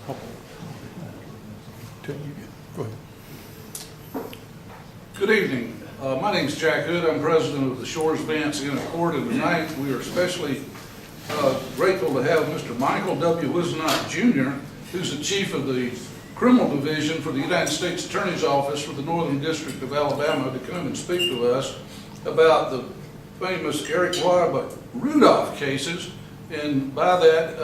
Go ahead. Good evening. My name is Jack Hood. I'm president of the Shores-Vance in Court, and tonight we are especially grateful to have Mr. Michael W. Whisonant Jr., who's the chief of the Criminal Division for the United States Attorney's Office for the Northern District of Alabama, to come and speak to us about the famous Eric Robert Rudolph cases. And by that,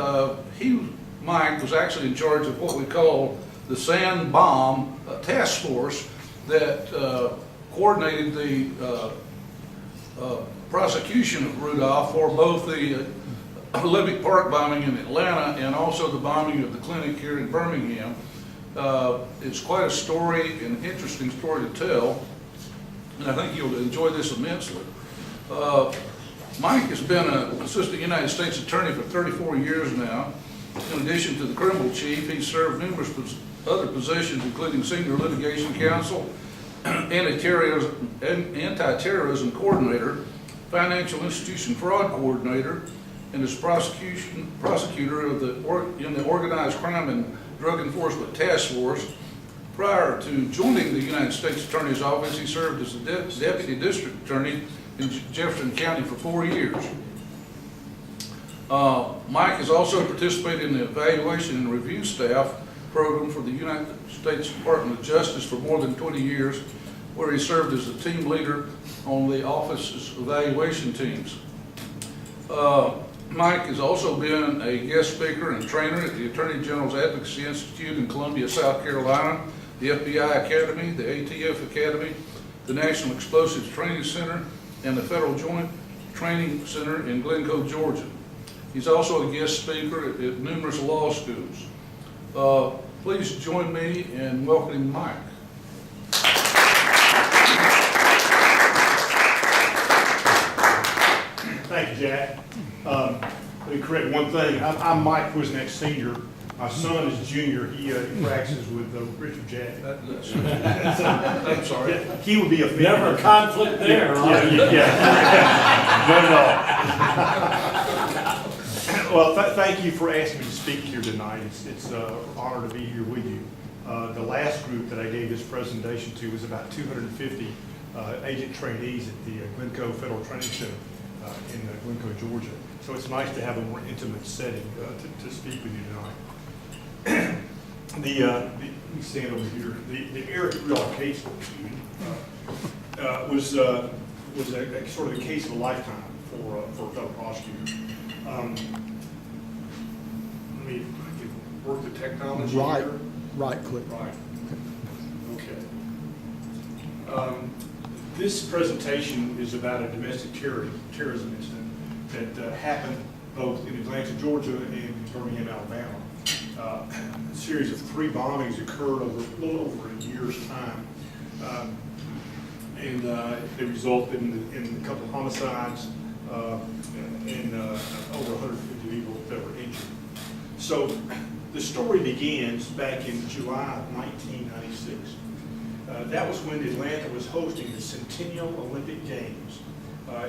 Mike was actually in charge of what we call the Sand Bomb Task Force that coordinated the prosecution of Rudolph for both the Olympic Park bombing in Atlanta and also the bombing of the clinic here in Birmingham. It's quite a story, an interesting story to tell, and I think you'll enjoy this immensely. Mike has been an assistant United States attorney for 34 years now. In addition to the criminal chief, he's served numerous other positions, including senior litigation counsel, anti-terrorism coordinator, financial institution fraud coordinator, and as prosecutor of in the Organized Crime and Drug Enforcement Task Force. Prior to joining the United States Attorney's Office, he served as the Deputy District Attorney in Jefferson County for 4 years. Mike has also participated in the evaluation and review staff program for the United States Department of Justice for more than 20 years, where he served as the team leader on the office's evaluation teams. Mike has also been a guest speaker and trainer at the Attorney General's Advocacy Institute in Columbia, South Carolina, the FBI Academy, the ATF Academy, the National Explosives Training Center, and the Federal Joint Training Center in Glencoe, Georgia. He's also a guest speaker at numerous law schools. Please join me in welcoming Mike. Thank you, Jack. Let me correct one thing. I'm Mike Whisonant Sr. My son is Junior. He practices with Richard Jack. I'm sorry. He would be offended. Never a conflict there, right? Yeah. None at all. Well, thank you for asking me to speak here tonight. It's an honor to be here with you. The last group that I gave this presentation to was about 250 agent trainees at the Glencoe Federal Training Center in Glencoe, Georgia. So it's nice to have a more intimate setting to speak with you tonight. Let me stand over here. The Eric Rudolph case was a sort of a case of a lifetime for a fellow prosecutor. Let me work the technology here. Right click. Right. Okay. This presentation is about a domestic terrorism incident that happened both in Atlanta, Georgia, and Birmingham, Alabama. A series of 3 bombings occurred over a little over a year's time, and they resulted in a couple of homicides and over 150 people that were injured. So the story begins back in July of 1996. That was when Atlanta was hosting the Centennial Olympic Games.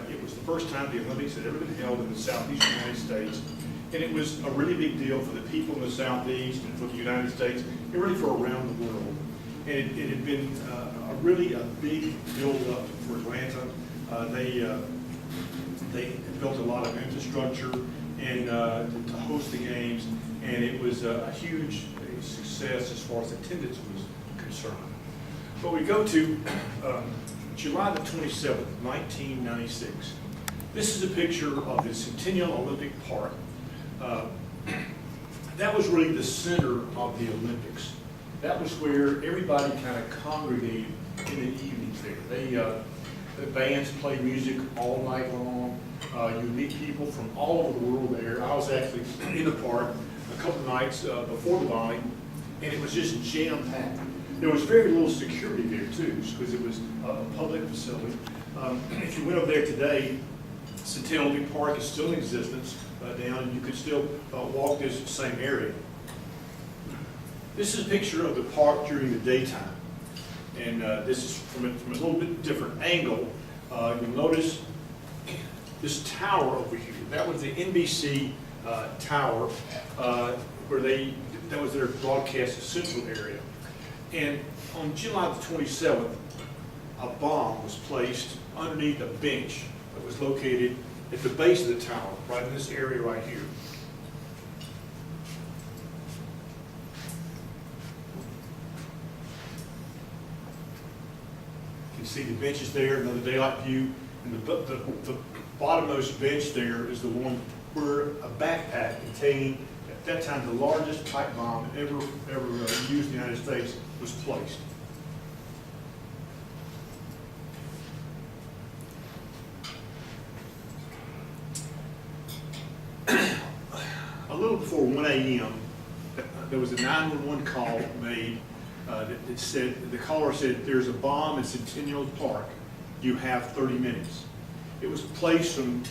It was the first time the Olympics had ever been held in the southeastern United States, and it was a really big deal for the people in the southeast and for the United States, and really for around the world. And it had been really a big build-up for Atlanta. They built a lot of infrastructure and to host the games, and it was a huge success as far as attendance was concerned. But we go to July the 27th, 1996. This is a picture of the Centennial Olympic Park. That was really the center of the Olympics. That was where everybody kind of congregated in the evenings there. The bands played music all night long. You meet people from all over the world there. I was actually in the park a couple of nights before the bombing, and it was just jam-packed. There was very little security there too, because it was a public facility. If you went over there today, Centennial Olympic Park is still in existence down, and you could still walk this same area. This is a picture of the park during the daytime, and this is from a little bit different angle. You'll notice this tower over here. That was the NBC tower where they that was their broadcast central area. And on July the 27th, a bomb was placed underneath a bench that was located at the base of the tower, right in this area right here. You can see the benches there, another daylight view, and the bottommost bench there is the one where a backpack containing, at that time, the largest pipe bomb ever used in the United States was placed. A little before 1 a.m., there was a 911 call made that said, the caller said, there's a bomb in Centennial Park. You have 30 minutes. It was placed from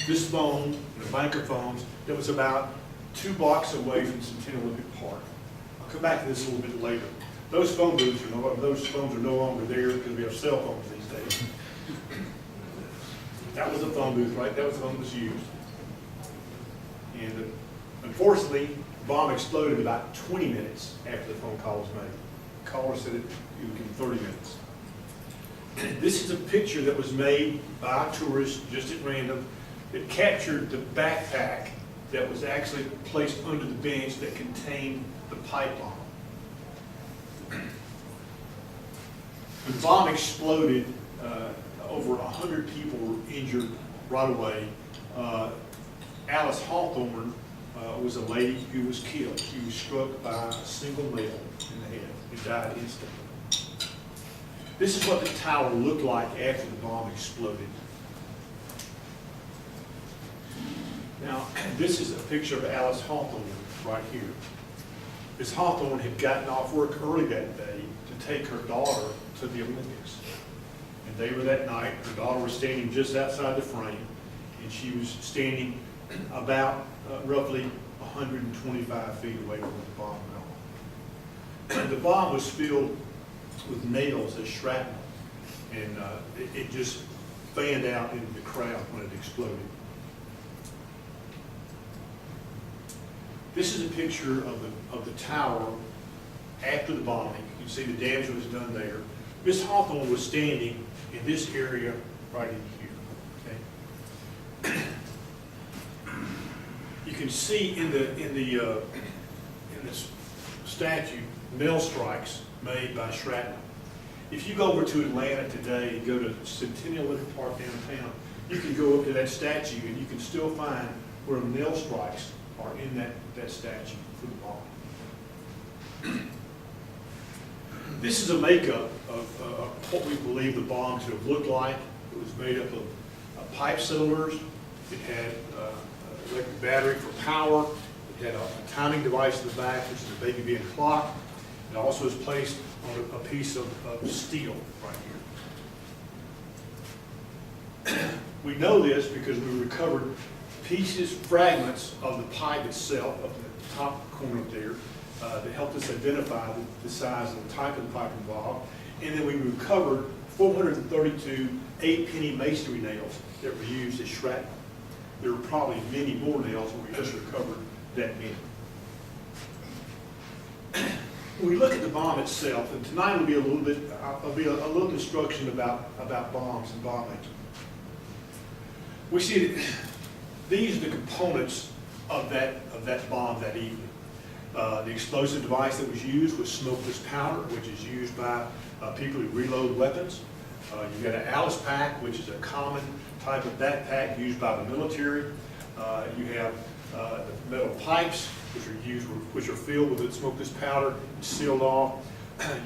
this phone, the bank of phones, that was about 2 blocks away from Centennial Olympic Park. I'll come back to this a little bit later. Those phone booths those phones are no longer there because we have cell phones these days. That was the phone booth, right? That was the phone that was used. And unfortunately, the bomb exploded about 20 minutes after the phone call was made. The caller said it would give 30 minutes. This is a picture that was made by a tourist, just at random, that captured the backpack that was actually placed under the bench that contained the pipe bomb. When the bomb exploded, over 100 people were injured right away. Alice Hawthorne was a lady who was killed. She was struck by a single nail in the head and died instantly. This is what the tower looked like after the bomb exploded. Now, this is a picture of Alice Hawthorne right here. Miss Hawthorne had gotten off work early that day to take her daughter to the Olympics. And they were that night. Her daughter was standing just outside the frame, and she was standing about roughly 125 feet away from the bomb went off. The bomb was filled with nails as shrapnel, and it just fanned out into the crowd when it exploded. This is a picture of the tower after the bombing. You can see the damage that was done there. Miss Hawthorne was standing in this area right in here. Okay. You can see in this statue nail strikes made by shrapnel. If you go over to Atlanta today and go to Centennial Olympic Park downtown, you can go up to that statue and you can still find where nail strikes are in that statue for the bomb. This is a makeup of what we believe the bomb to have looked like. It was made up of pipe cylinders. It had electric battery for power. It had a timing device in the back, which is a baby bean clock. It also is placed on a piece of steel right here. We know this because we recovered fragments of the pipe itself, up in the top corner up there, that helped us identify the size and the type of the pipe involved. And then we recovered 432 8-penny masonry nails that were used as shrapnel. There were probably many more nails, but we just recovered that many. When we look at the bomb itself, and tonight will be a little instruction about bombs and bomb making. We see that these are the components of that bomb that evening. The explosive device that was used was smokeless powder, which is used by people who reload weapons. You've got an Alice pack, which is a common type of backpack used by the military. You have the metal pipes, which are filled with smokeless powder and sealed off.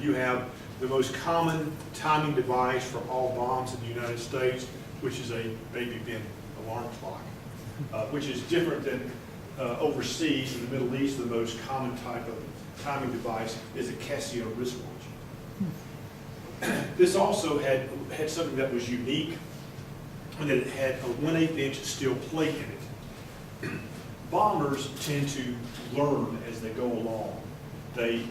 You have the most common timing device for all bombs in the United States, which is a baby bin alarm clock, which is different than overseas. In the Middle East, the most common type of timing device is a Casio wristwatch. This also had something that was unique, and that it had a 1/8-inch steel plate in it. Bombers tend to learn as they go along. They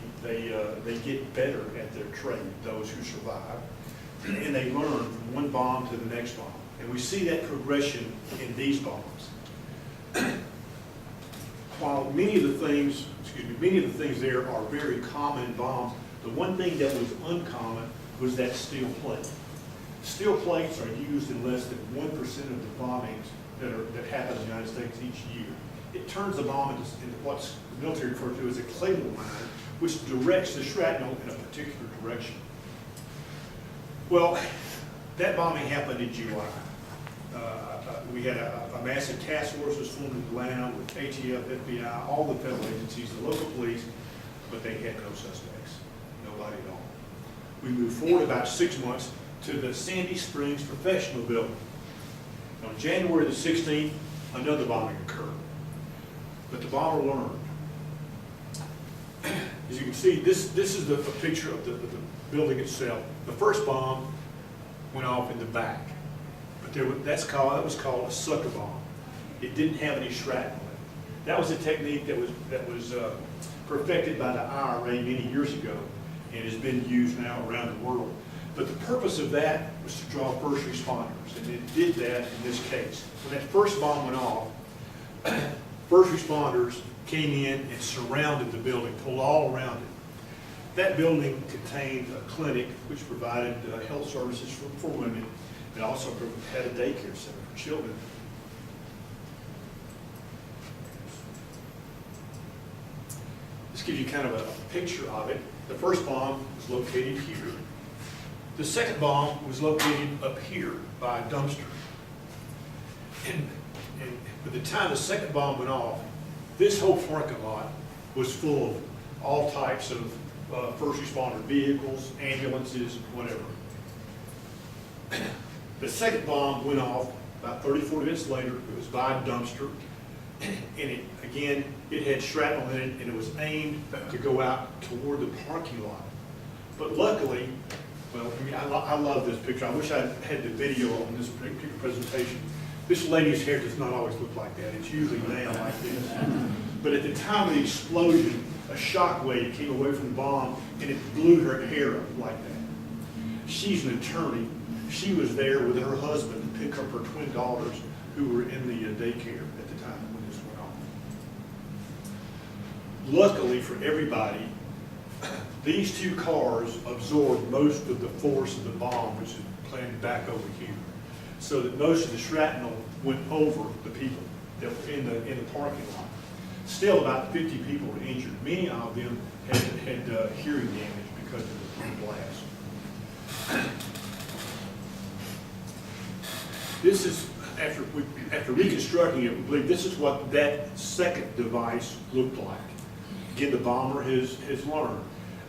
get better at their trade, those who survive, and they learn from one bomb to the next bomb. And we see that progression in these bombs. while many of the things there are very common in bombs, the one thing that was uncommon was that steel plate. Steel plates are used in less than 1% of the bombings that happen in the United States each year. It turns the bomb into what's the military refers to as a claymore mine, which directs the shrapnel in a particular direction. Well, that bombing happened in July. We had a massive task force was formed in Atlanta with ATF, FBI, all the federal agencies, the local police, but they had no suspects, nobody at all. We moved forward about 6 months to the Sandy Springs Professional Building. On January the 16th, another bombing occurred, but the bomber learned. As you can see, this is a picture of the building itself. The first bomb went off in the back, but that was called a sucker bomb. It didn't have any shrapnel in it. That was a technique that was perfected by the IRA many years ago and has been used now around the world. But the purpose of that was to draw first responders, and it did that in this case. When that first bomb went off, first responders came in and surrounded the building, pulled all around it. That building contained a clinic which provided health services for women. It also had a daycare center for children. This gives you kind of a picture of it. The first bomb was located here. The second bomb was located up here by a dumpster. And by the time the second bomb went off, this whole parking lot was full of all types of first responder vehicles, ambulances, whatever. The second bomb went off about 30, 40 minutes later. It was by a dumpster. And it had shrapnel in it, and it was aimed to go out toward the parking lot. But luckily, well, I love this picture. I wish I had the video on this particular presentation. This lady's hair does not always look like that. It's usually down like this. But at the time of the explosion, a shock wave came away from the bomb, and it blew her hair up like that. She's an attorney. She was there with her husband to pick up her twin daughters who were in the daycare at the time when this went off. Luckily for everybody, these two cars absorbed most of the force of the bomb, which is planted back over here, so that most of the shrapnel went over the people that were in the parking lot. Still, about 50 people were injured. Many of them had hearing damage because of the blast. This is, after reconstructing it, we believe this is what that second device looked like. Again, the bomber has learned.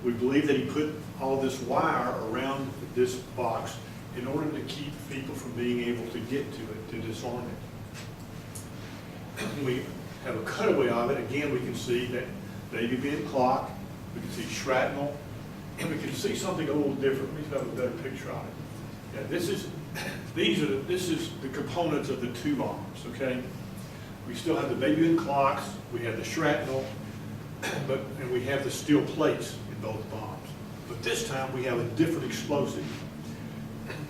We believe that he put all this wire around this box in order to keep people from being able to get to it, to disarm it. We have a cutaway of it. Again, we can see that baby being clock, we can see shrapnel, and we can see something a little different. We have a better picture of it. Yeah, this is the components of the two bombs, okay? We still have the baby being clocks, we have the shrapnel, and we have the steel plates in both bombs. But this time we have a different explosive.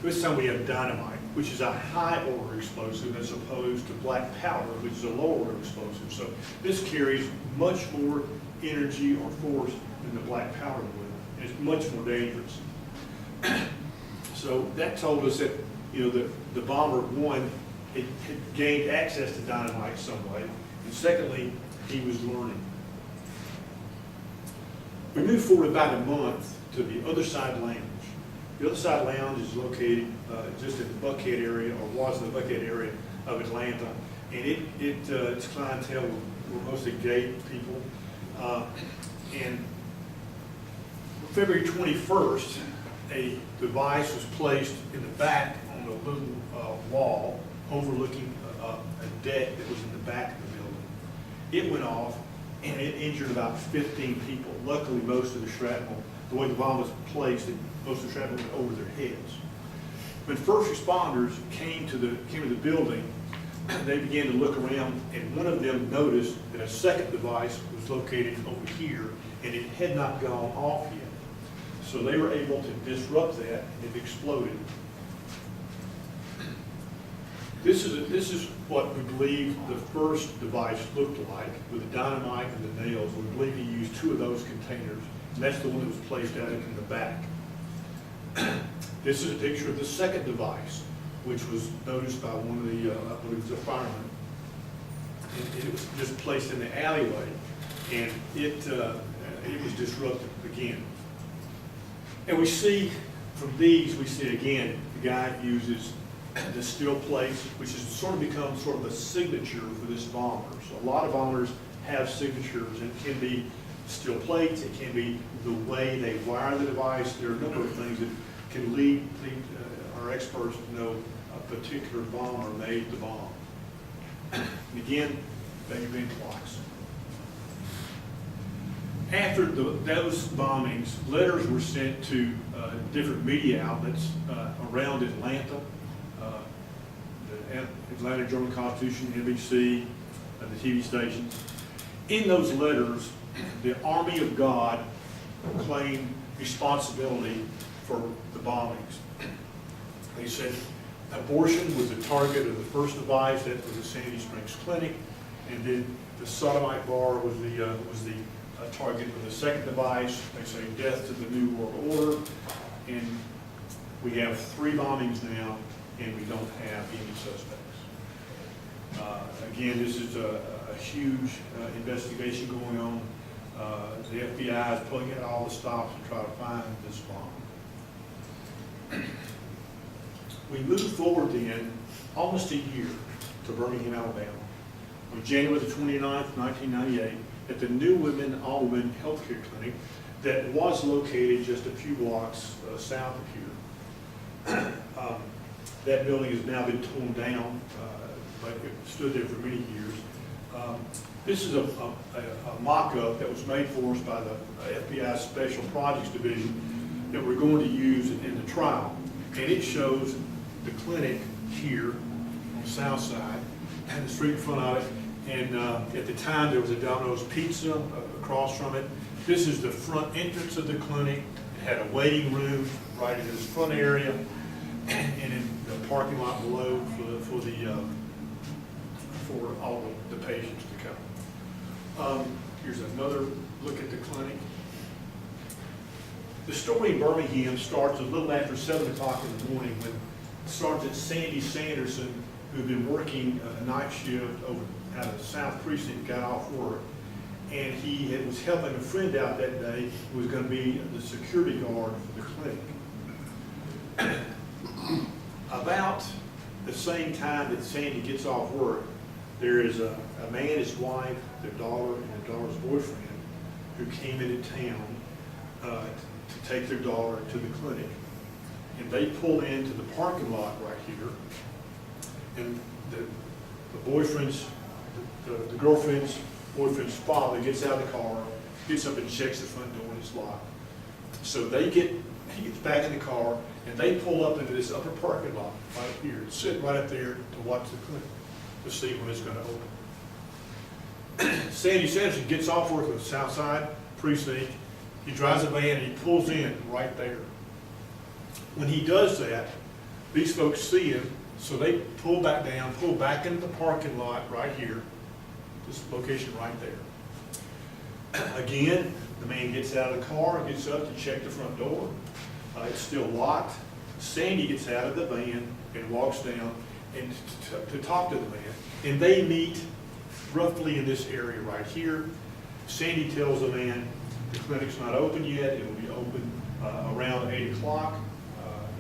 This time we have dynamite, which is a high order explosive as opposed to black powder, which is a low order explosive. So this carries much more energy or force than the black powder would, and it's much more dangerous. So that told us that, the bomber, one, had gained access to dynamite some way, and secondly, he was learning. We moved forward about a month to the Other Side Lounge. The Other Side Lounge is located just in the Buckhead area, or was in the Buckhead area of Atlanta, and its clientele were mostly gay people. And February 21st, a device was placed in the back on the little wall overlooking a deck that was in the back of the building. It went off, and it injured about 15 people. Luckily, most of the shrapnel, the way the bomb was placed, most of the shrapnel went over their heads. When first responders came to the building, they began to look around, and one of them noticed that a second device was located over here, and it had not gone off yet. So they were able to disrupt that, and it exploded. This is what we believe the first device looked like, with the dynamite and the nails. We believe he used 2 of those containers, and that's the one that was placed out in the back. This is a picture of the second device, which was noticed by one of the, I believe it was a fireman. It was just placed in the alleyway, and it was disrupted again. And we see, from these, we see again, the guy uses the steel plates, which has sort of become sort of a signature for this bomber. So a lot of bombers have signatures, and it can be steel plates, it can be the way they wire the device. There are a number of things that can lead our experts to know a particular bomber made the bomb. And again, Baby Ben clocks. After those bombings, letters were sent to different media outlets around Atlanta, the Atlanta Journal-Constitution, NBC, the TV stations. In those letters, the Army of God claimed responsibility for the bombings. They said abortion was the target of the first device, that was the Sandy Springs Clinic, and then the sodomite bar was the target of the second device. They say death to the New World Order, and we have 3 bombings now, and we don't have any suspects. Again, this is a huge investigation going on. The FBI is pulling out all the stops to try to find this bomb. We move forward then almost a year to Birmingham, Alabama. On January the 29th, 1998, at the New Women, All Women Healthcare Clinic that was located just a few blocks south of here. That building has now been torn down, but it stood there for many years. This is a mock-up that was made for us by the FBI Special Projects Division that we're going to use in the trial. And it shows the clinic here on the south side and the street in front of it. And at the time, there was a Domino's Pizza across from it. This is the front entrance of the clinic. It had a waiting room right in this front area, and in the parking lot below for all the patients to come. Here's another look at the clinic. The story in Birmingham starts a little after 7 o'clock in the morning when Sergeant Sandy Sanderson, who had been working a night shift over out of the South Precinct, got off work, and he was helping a friend out that day who was going to be the security guard for the clinic. About the same time that Sandy gets off work, there is a man, his wife, their daughter, and their daughter's boyfriend who came into town to take their daughter to the clinic. And they pull into the parking lot right here, and the boyfriend's, the girlfriend's boyfriend's father gets out of the car, gets up and checks the front door, and it's locked. So he gets back in the car, and they pull up into this upper parking lot right here, sit right up there to watch the clinic to see when it's going to open. Sandy Sanderson gets off work on the south side precinct. He drives a van and he pulls in right there. When he does that, these folks see him, so they pull back down, pull back into the parking lot right here, this location right there. Again, the man gets out of the car, gets up to check the front door. It's still locked. Sandy gets out of the van and walks down and to talk to the man. And they meet roughly in this area right here. Sandy tells the man the clinic's not open yet. It will be open around 8 o'clock.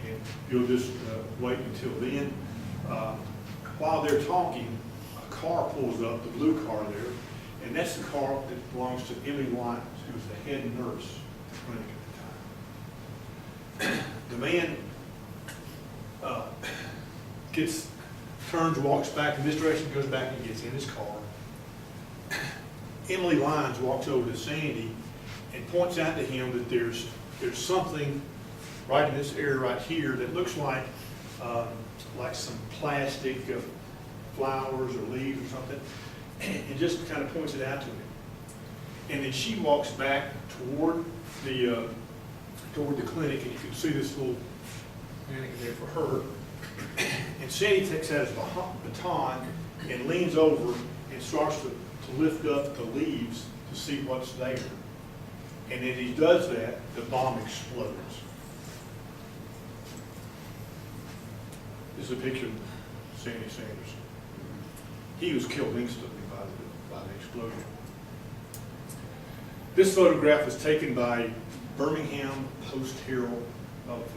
And you'll just wait until then. While they're talking, a car pulls up, the blue car there, and that's the car that belongs to Emily Lyons, who was the head nurse at the clinic at the time. The man turns, walks back in this direction, goes back and gets in his car. Emily Lyons walks over to Sandy and points out to him that there's something right in this area right here that looks like some plastic flowers or leaves or something, and just kind of points it out to him. And then she walks back toward the clinic, and you can see this little mannequin there for her. And Sandy takes out his baton and leans over and starts to lift up the leaves to see what's there. And as he does that, the bomb explodes. This is a picture of Sandy Sanders. He was killed instantly by the explosion. This photograph was taken by Birmingham Post-Herald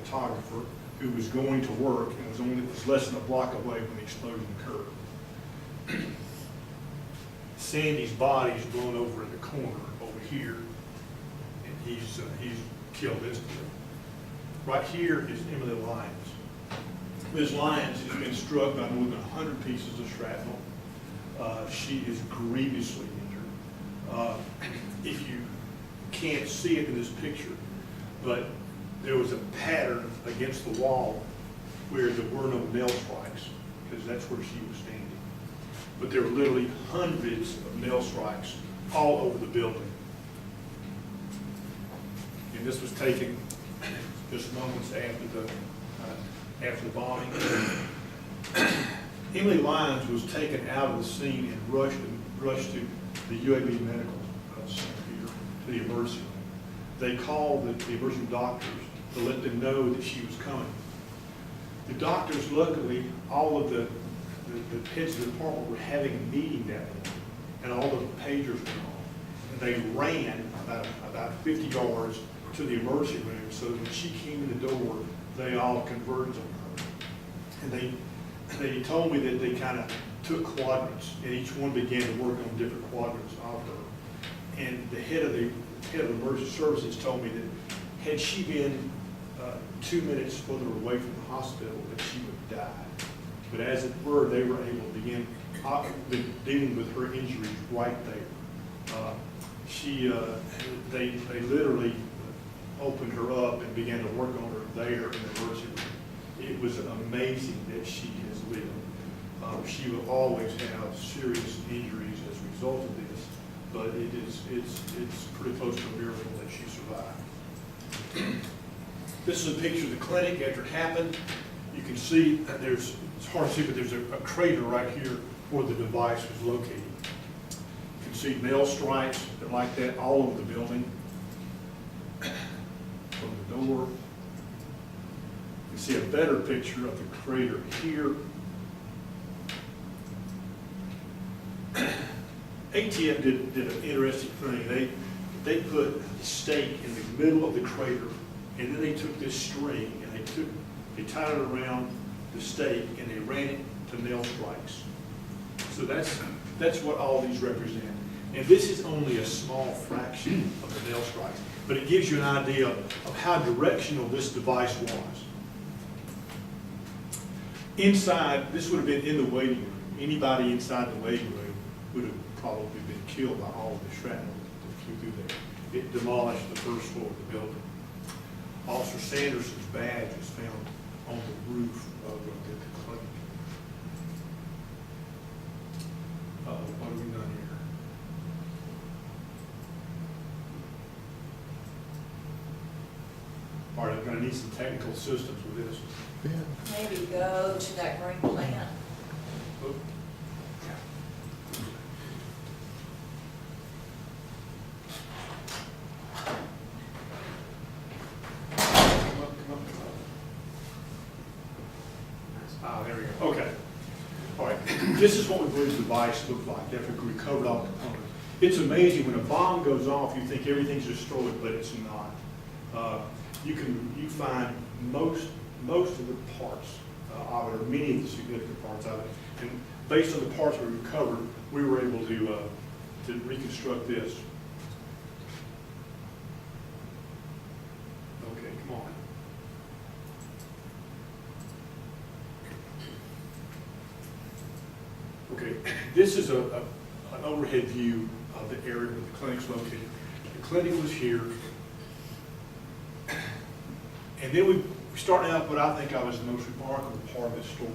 photographer who was going to work and was less than a block away when the explosion occurred. Sandy's body is blown over in the corner over here, and he's killed instantly. Right here is Emily Lyons. Ms. Lyons has been struck by more than 100 pieces of shrapnel. She is grievously injured. If you can't see it in this picture, but there was a pattern against the wall where there were no nail strikes, because that's where she was standing. But there were literally hundreds of nail strikes all over the building. And this was taken just moments after the bombing. Emily Lyons was taken out of the scene and rushed to the UAB Medical Center here, to the emergency room. They called the emergency doctors to let them know that she was coming. The doctors, luckily, all of the heads of the department were having a meeting that morning, and all the pagers were on. And they ran about 50 yards to the emergency room, so that when she came in the door, they all converged on her. And they told me that they kind of took quadrants, and each one began to work on different quadrants of her. And the head of emergency services told me that had she been 2 minutes further away from the hospital, that she would die. But as it were, they were able to begin dealing with her injuries right there. They literally opened her up and began to work on her there in the emergency room. It was amazing that she has lived. She will always have serious injuries as a result of this, but it's pretty close to a miracle that she survived. This is a picture of the clinic after it happened. You can see that it's hard to see, but there's a crater right here where the device was located. You can see nail strikes like that all over the building. From the door. You can see a better picture of the crater here. ATF did an interesting thing. They put a stake in the middle of the crater, and then they took this string and they tied it around the stake and they ran it to nail strikes. So that's what all these represent. And this is only a small fraction of the nail strikes, but it gives you an idea of how directional this device was. Inside, this would have been in the waiting room. Anybody inside the waiting room would have probably been killed by all of the shrapnel that flew through there. It demolished the first floor of the building. Officer Sanderson's badge was found on the roof of the clinic. What have we done here? All right, I'm going to need some technical assistance with this. Ben, Maybe go to that green plant. Oop. There we go. Okay. All right. This is what we believe the device looked like after we recovered all the components. It's amazing when a bomb goes off, you think everything's destroyed, but it's not. You find most of the parts of it, or many of the significant parts of it, and based on the parts we recovered, we were able to reconstruct this. Okay, come on. Okay, this is an overhead view of the area where the clinic's located. The clinic was here, and then we start out what I think of as the most remarkable part of this story,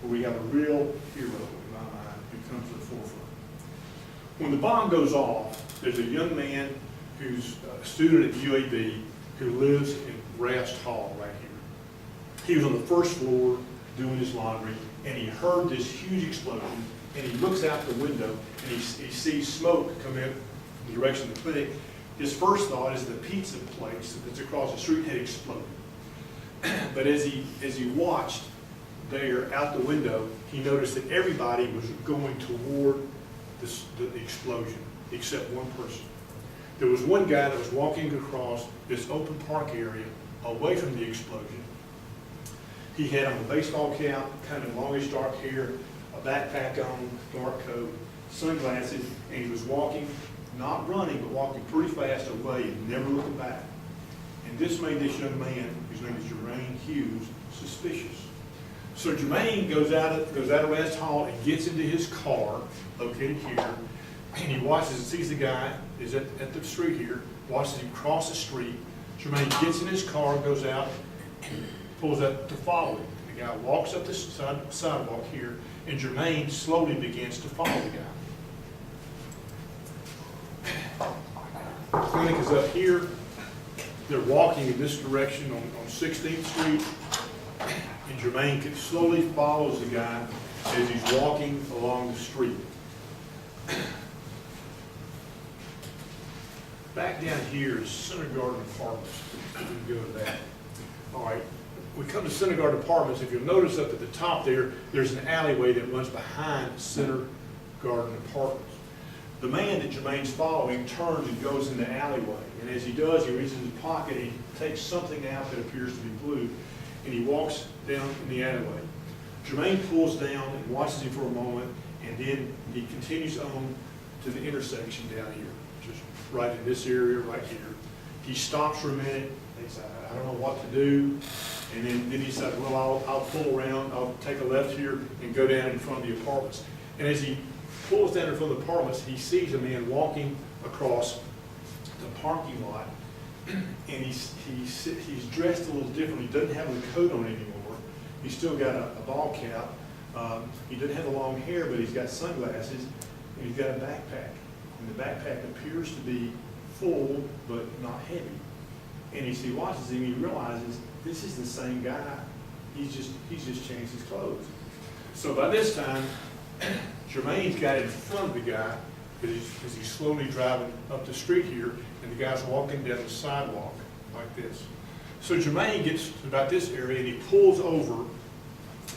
where we have a real hero in my mind who comes to the forefront. When the bomb goes off, there's a young man who's a student at UAB who lives in Rast Hall right here. He was on the first floor. doing his laundry, and he heard this huge explosion, and he looks out the window, and he sees smoke come in the direction of the clinic. His first thought is the pizza place that's across the street had exploded. But as he watched there out the window, he noticed that everybody was going toward the explosion, except one person. There was one guy that was walking across this open park area away from the explosion. He had on a baseball cap, kind of longish dark hair, a backpack on, dark coat, sunglasses, and he was walking, not running, but walking pretty fast away and never looking back. And this made this young man, whose name is Jermaine Hughes, suspicious. So Jermaine goes out of West Hall and gets into his car, located here, and he watches and sees the guy is at the street here, watches him cross the street. Jermaine gets in his car, goes out, and pulls up to follow him. The guy walks up the sidewalk here, and Jermaine slowly begins to follow the guy. The clinic is up here. They're walking in this direction on 16th Street, and Jermaine slowly follows the guy as he's walking along the street. Back down here is Center Garden Apartments. We can go to that. All right, we come to Center Garden Apartments. If you'll notice up at the top there's an alleyway that runs behind Center Garden Apartments. The man that Jermaine's following turns and goes in the alleyway, and as he does, he reaches in his pocket and he takes something out that appears to be blue, and he walks down in the alleyway. Jermaine pulls down and watches him for a moment, and then he continues on to the intersection down here, just right in this area right here. He stops for a minute, thinks, I don't know what to do, and then he said, well, I'll pull around, I'll take a left here and go down in front of the apartments. And as he pulls down in front of the apartments, he sees a man walking across the parking lot, and he's dressed a little different. He doesn't have the coat on anymore. He's still got a ball cap. He doesn't have the long hair, but he's got sunglasses, and he's got a backpack. And the backpack appears to be full, but not heavy. And as he watches him, he realizes this is the same guy. He's just changed his clothes. So by this time, Jermaine's got in front of the guy as he's slowly driving up the street here, and the guy's walking down the sidewalk like this. So Jermaine gets to about this area, and he pulls over,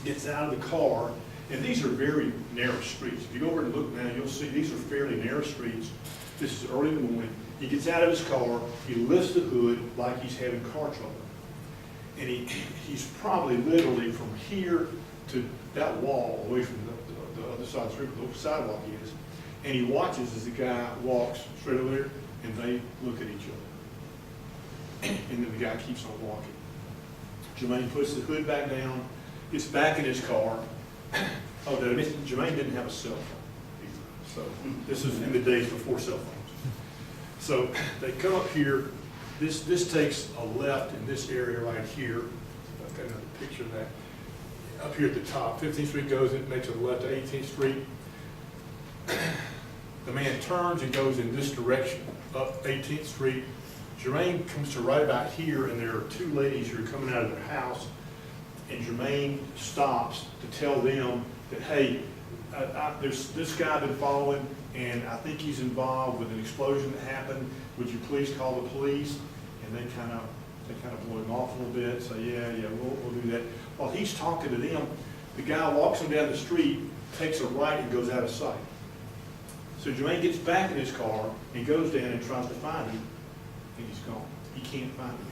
gets out of the car, and these are very narrow streets. If you go over and look now, you'll see these are fairly narrow streets. This is early in the morning. He gets out of his car, he lifts the hood like he's having car trouble. And he's probably literally from here to that wall away from the other side of the street where the sidewalk is. And he watches as the guy walks straight over there, and they look at each other. And then the guy keeps on walking. Jermaine puts the hood back down, gets back in his car. Oh, did I mention Jermaine didn't have a cell phone either. So this is in the days before cell phones. So they come up here. This takes a left in this area right here. I've got another picture of that. Up here at the top, 15th Street goes, it makes a left to 18th Street. The man turns and goes in this direction, up 18th Street. Jermaine comes to right about here, and there are two ladies who are coming out of their house, and Jermaine stops to tell them that, hey, there's this guy I've been following, and I think he's involved with an explosion that happened. Would you please call the police? And they kind of blow him off a little bit, say, yeah, we'll do that. While he's talking to them, the guy walks him down the street, takes a right, and goes out of sight. So Jermaine gets back in his car and goes down and tries to find him, and he's gone. He can't find him.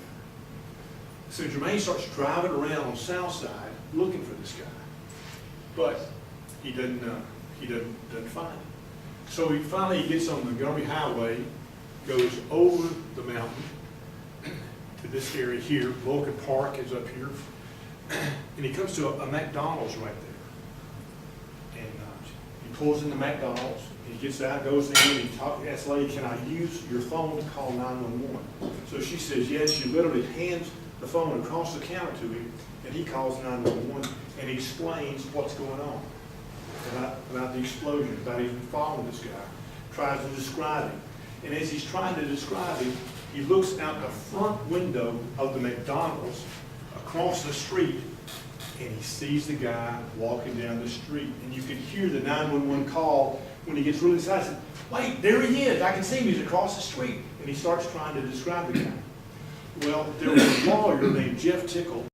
So Jermaine starts driving around on South Side looking for this guy, but he doesn't find him. So he finally gets on the Montgomery Highway, goes over the mountain to this area here. Vulcan Park is up here, and he comes to a McDonald's right there. And he pulls into McDonald's. He gets out, goes in, and he asks the lady, can I use your phone to call 911? So she says yes. She literally hands the phone across the counter to him, and he calls 911, and he explains what's going on about the explosion, about even following this guy, tries to describe him. And as he's trying to describe him, he looks out the front window of the McDonald's across the street and he sees the guy walking down the street, and you can hear the 911 call when he gets really excited. He says, wait, there he is, I can see him, he's across the street, and he starts trying to describe the guy. Well, there was a lawyer named Jeff Tickle